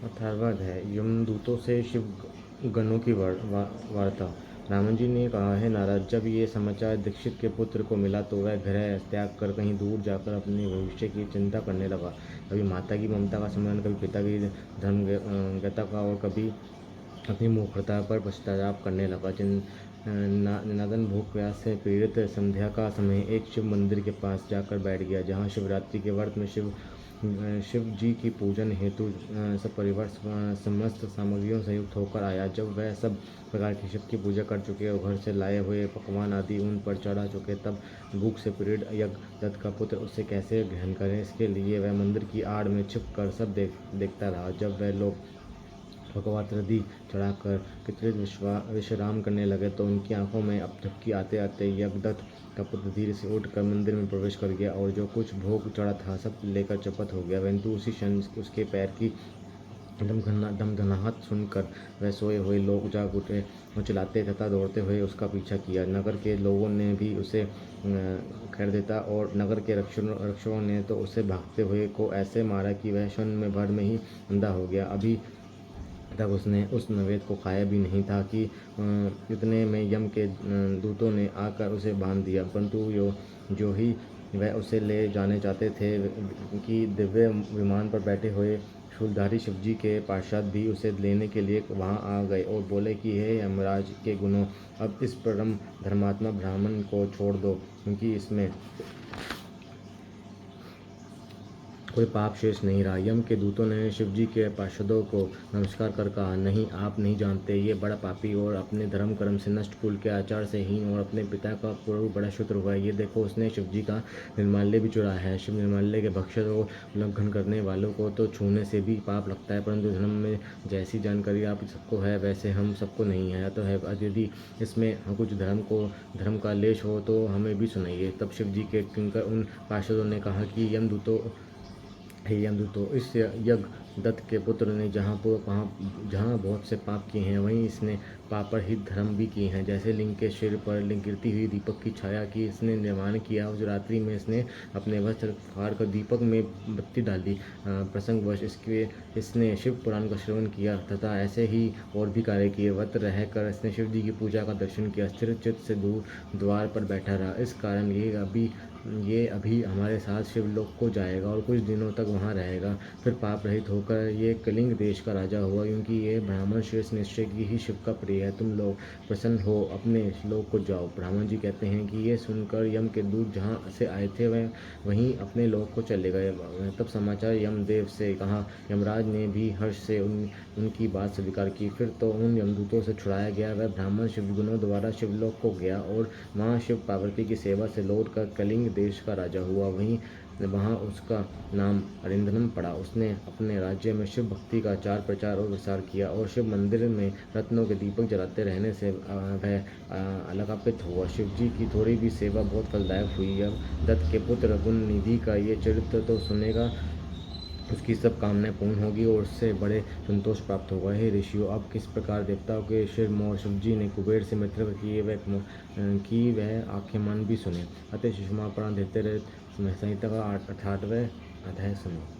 अथर्वण है। यमदूतों से शिव गणों की वार्ता। रावण जी ने कहा है, नारद, जब ये समाचार दीक्षित के पुत्र को मिला तो वह गृह त्याग कर कहीं दूर जाकर अपने भविष्य की चिंता करने लगा। कभी माता की ममता का स्मरण, कभी पिता की धर्मज्ञता का, और कभी अपनी मूर्खता पर पश्चाताप करने लगा। जनार्दन भूख प्यास से पीड़ित संध्या का समय एक शिव मंदिर के पास जाकर बैठ गया, जहाँ शिवरात्रि के व्रत में शिव जी की पूजन हेतु सब परिवार समस्त सामग्रियों से युक्त होकर आया। जब वह सब प्रकार की शिव की पूजा कर चुके और घर से लाए हुए पकवान आदि उन पर चढ़ा चुके, तब भूख से पीड़ित यज्ञदत्त का पुत्र उसे कैसे ग्रहण करें, इसके लिए वह मंदिर की आड़ में छिप कर सब देखता रहा। जब वह लोग भगवत रदि चढ़ाकर कृतकृत विश्राम करने लगे तो उनकी आंखों में अब झपकी आते आते यज्ञदत्त का पुत्र धीरे से उठकर मंदिर में प्रवेश कर गया और जो कुछ भोग चढ़ा था सब लेकर चपत हो गया। परंतु उसी क्षण उसके पैर की दमदमाहट सुनकर वह सोए हुए लोग जाग उठे और चिल्लाते तथा दौड़ते हुए उसका पीछा किया। नगर के लोगों ने भी उसे खैर देता और नगर के रक्षकों ने तो उसे भागते हुए को ऐसे मारा कि वह क्षण भर में ही अंधा हो गया। अभी तक उसने उस नवेद को खाया भी नहीं था कि इतने में यम के दूतों ने आकर उसे बांध दिया। परंतु जो ही वह उसे ले जाने चाहते थे कि दिव्य विमान पर बैठे हुए शूलधारी शिवजी के पार्षद भी उसे लेने के लिए वहां आ गए और बोले कि हे यमराज के गुणों, अब इस परम धर्मात्मा ब्राह्मण को छोड़ दो, क्योंकि इसमें कोई पाप शेष नहीं रहा। यम के दूतों ने शिवजी के पार्षदों को नमस्कार कर कहा, नहीं, आप नहीं जानते, ये बड़ा पापी और अपने धर्म कर्म से नष्ट, कुल के आचार से हीन और अपने पिता का पूर्व बड़ा शत्रु हुआ है। ये देखो, उसने शिवजी का निर्माल्य भी चुराया है। शिव निर्माल्य के भक्षक और उल्लंघन करने वालों को तो छूने से भी पाप लगता है, परंतु धर्म में जैसी जानकारी आप सबको है वैसे हम सबको नहीं है। तो है, यदि इसमें कुछ धर्म का लेश हो तो हमें भी सुनाइए। तब शिवजी के किंकर उन पार्षदों ने कहा कि यमदूतों, हे यमदूतों, इस यज्ञदत्त के पुत्र ने जहाँ बहुत से पाप किए हैं, वहीं इसने पापरहित धर्म भी किए हैं। जैसे लिंग के सिर पर गिरती हुई दीपक की छाया की इसने निर्माण किया। उस रात्रि में इसने अपने वस्त्र फाड़ कर दीपक में बत्ती डाली। प्रसंगवश इसने शिव पुराण का श्रवण किया तथा ऐसे ही और भी कार्य किए। व्रत रहकर इसने शिव जी की पूजा का दर्शन किया, स्थिर चित्त से द्वार पर बैठा रहा। इस कारण ये अभी हमारे साथ शिवलोक को जाएगा और कुछ दिनों तक वहाँ रहेगा। फिर पाप रहित होकर ये कलिंग देश का राजा हुआ, क्योंकि ये ब्राह्मण श्रेष्ठ निश्चय की ही शिव का प्रिय है। तुम लोग प्रसन्न हो, अपने लोक को जाओ। ब्राह्मण जी कहते हैं कि ये सुनकर यम के दूत जहाँ से आए थे वह वहीं अपने लोक को चले गए। तब समाचार यमदेव से कहा, यमराज ने भी हर्ष से उनकी बात स्वीकार की। फिर तो उन यमदूतों से छुड़ाया गया वह ब्राह्मण शिवगुणों द्वारा शिवलोक को गया और वहाँ शिव पार्वती की सेवा से लौटकर कलिंग देश का राजा हुआ। वहाँ उसका नाम अरिंदनम पड़ा। उसने अपने राज्य में शिव भक्ति का आचार प्रचार और विस्तार किया और शिव मंदिर में रत्नों के दीपक जलाते रहने से वह अलंकापित हुआ। शिव जी की थोड़ी भी सेवा बहुत फलदायक हुई। अब दत्त के पुत्र गुण निधि का ये चरित्र तो सुनेगा, उसकी सब कामनाएं पूर्ण होगी और उससे बड़े संतोष प्राप्त होगा। हे ऋषियों, अब किस प्रकार देवताओं के शिव मोर शिवजी ने कुबेर से मित्र किए वह आख्यान भी सुने। अतः शिशुमा प्राण देते रहे। संहिता का 68वां अध्याय सुनो।